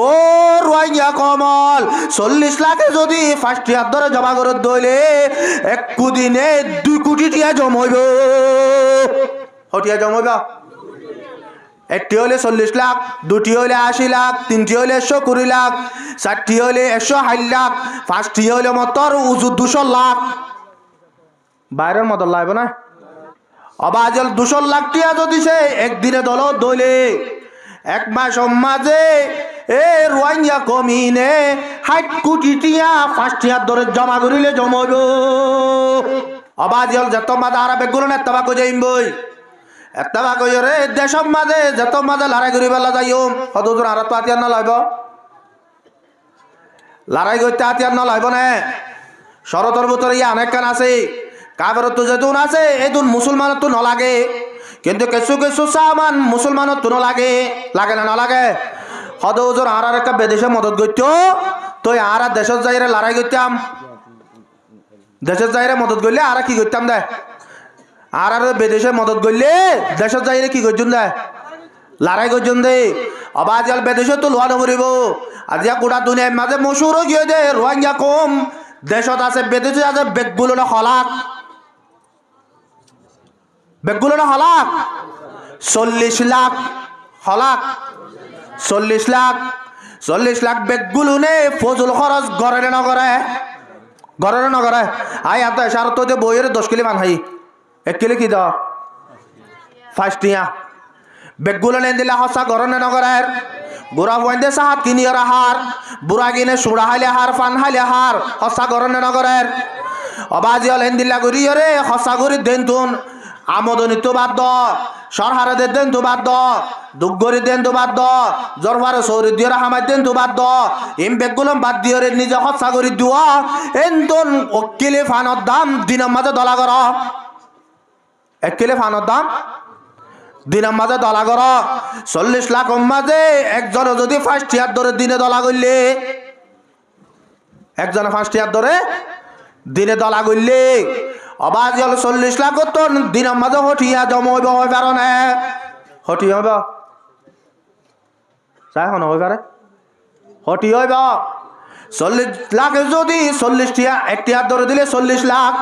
ও রোহিঙ্গা কমল 40 লাখে যদি first year ধরে জমা করে দইলে একু দিনে 2 কোটি টিয়া জমাইব হটিয়া জমাইব একটি হলে 40 লাখ, দুটি হলে 80 লাখ, তিনটি হলে 120 লাখ, চারটি হলে 160 লাখ, পাঁচটি হলে মতর উজু 200 লাখ বাইরের মতো লাগবে না অবাজল 200 লাখ টিয়া যদি সে একদিনে দল দইলে এক মাস মাঝে এ রোহিঙ্গা কমিনে 60 কোটি টিয়া ফার্স্ট ইয়ার ধরে জমা করিলে জমাইব অবাজল যত মাঝে আর বেগুলো না তবা কই যাইম বই এতবা কই রে দেশম মাঝে যত মাঝে লড়াই করি বেলা যাইও হদুর আর তো আতিয়ার না লাইব লড়াই করতে আতিয়ার না লাইব না শরতর ভিতরে ইয়া অনেক কান আছে কাবের তো যেতুন আছে এদুন মুসলমানের তো নলাগে কিন্তু কিছু কিছু সামান মুসলমানের তো নলাগে লাগে না লাগে হদুর আর একটা বিদেশে মদত করত তো আর দেশের যাইরে লড়াই করতাম দেশের যাইরে মদত করলে আর কি করতাম দে আর বিদেশে মদত করলে দেশের যাইরে কি করছুন দে লড়াই করছুন দে অবাজল বিদেশে তো লোয়া নকরিব আজিয়া গোটা দুনিয়ার মাঝে মশুর গিয়ে দে রোহিঙ্গা কম দেশত আছে বিদেশে আছে বেগগুলো না হলাক বেগগুলো না হলাক 40 লাখ হলাক 40 লাখ বেগগুলো নে ফজল খরচ ঘরে না করে আই আত সার তো বইয়ের 10 কিলো মান হাই 1 কিলো কি দাও ফাস্টিয়া বেগগুলো নে দিলে হসা ঘরে না করে বুড়া বইন্দে সাহাত কিনি আর হার বুড়া কিনে সুড়া হাইলে হার ফান হাইলে হার হসা ঘরে না করে অবাজি হল হিন্দিল্লা করি রে হসা করি দেন তুন আমদনি তো বাদ সরহারে দেন তো বাদ দুগরি দেন তো বাদ জরফারে সৌরি দিয়ে হামাই দেন তো বাদ ইম বেগগুলো বাদ দিয়ে নিজে হসা করি দিওয়া এনতন অকিলে ফানোর দাম দিনের মাঝে দলা কর 1 কিলো ফানোর দাম দিনের মাঝে দলা কর 40 লাখ মাঝে একজন যদি ফার্স্ট ইয়ার ধরে দিনে দলা করলে একজনে ফার্স্ট ইয়ার ধরে দিনে দলা করলে অবাজ হল 40 লাখ তো দিনের মাঝে হঠিয়া জমাইব হয়ে পারো না হঠি হইব চাই হন হয়ে পারে হঠি হইব 40 লাখে যদি 40 টিয়া 1 টিয়ার ধরে দিলে 40 লাখ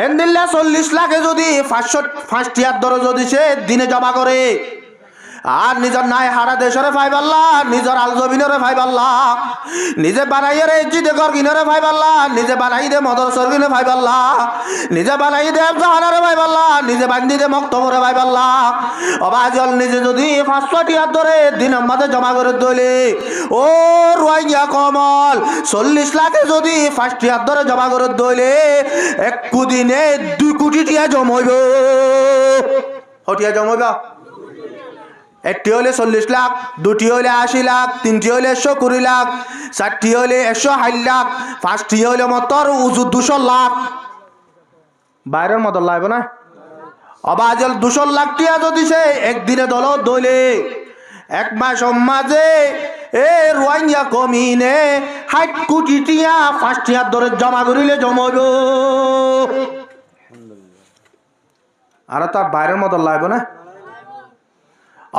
এন দিল্লা 40 লাখে যদি 500 টিয়ার ধরে যদি সে দিনে জমা করে আর নিজের নাই হারা দেশরে ভাইবাল্লা নিজের আল জমিনরে ভাইবাল্লা নিজে বানাই রে জিদে ঘর কিনরে ভাইবাল্লা নিজে বানাই দে মদরসর কিনে ভাইবাল্লা নিজে বানাই দে জাহানারে ভাইবাল্লা নিজে বান্ধি দে মক্তবরে ভাইবাল্লা অবাজল নিজে যদি 500 টিয়ার ধরে দিনের মাঝে জমা করে দইলে ও রোহিঙ্গা কমল 40 লাখে যদি 5 টিয়ার ধরে জমা করে দইলে একু দিনে 2 কোটি টিয়া জমাইব হটিয়া জমাইব একটি হলে 40 লাখ, দুটি হলে 80 লাখ, তিনটি হলে 120 লাখ, চারটি হলে 160 লাখ, পাঁচটি হলে মতর উজু 200 লাখ বাইরের মতো লাগবে না অবাজল 200 লাখ টিয়া যদি সে একদিনে দল দইলে এক মাস মাঝে এ রোহিঙ্গা কমিনে 60 কোটি টিয়া ফার্স্ট ইয়ার ধরে জমা করিলে জমাইব আর তার বাইরের মতো লাগবে না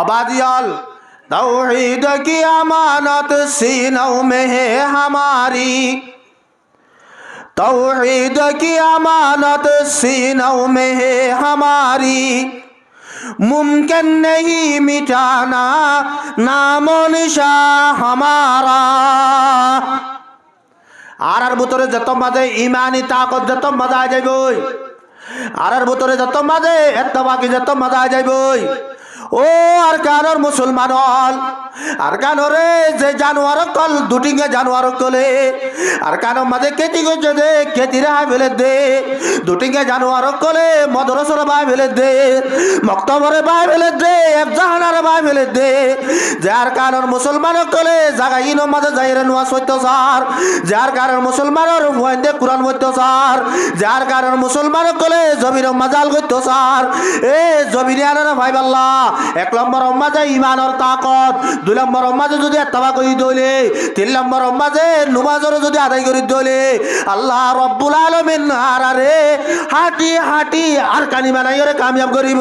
अबादियाल तौहीद की अमानत सीनों में है हमारी तौहीद की अमानत सीनों में है हमारी मुमकिन नहीं मिटाना नामो निशा हमारा आर भीतरे जत माजे ईमानी ताकत जत मजा आ जाइबई आर भीतरे जत माजे एत्तबाकी जत मजा आ जाइबई ও আর কানোর মুসলমান হল আর কানোরে যে জানোয়ার কল দুটিঙ্গে জানোয়ার কলে আর কানোর মাঝে কেটি গেছে দে কেটিরে হাই ফেলে দে দুটিঙ্গে জানোয়ার কলে মদরসর বাই ফেলে দে মক্তবরে বাই ফেলে দে জাহানারে বাই ফেলে দে যার কানোর মুসলমান কলে জাগাইন মাঝে যাইরে নোয়া সত্যসার যার কারণ মুসলমানের ভয়ন্দে কোরআন সত্যসার যার কারণ মুসলমান কলে জমির মাজাল সত্যসার এ জমিনে আনারে ভাইবাল্লাহ এক নম্বর মাঝে ইমানের তাকত দুই নম্বর মাঝে যদি এত্তবা করি দইলে তিন নম্বর মাঝে নামাজের যদি আদায় করি দইলে আল্লাহ রব্বুল আলামিন আরারে হাঁটি হাঁটি আর কানি বানাইরে কামিয়াব করিব।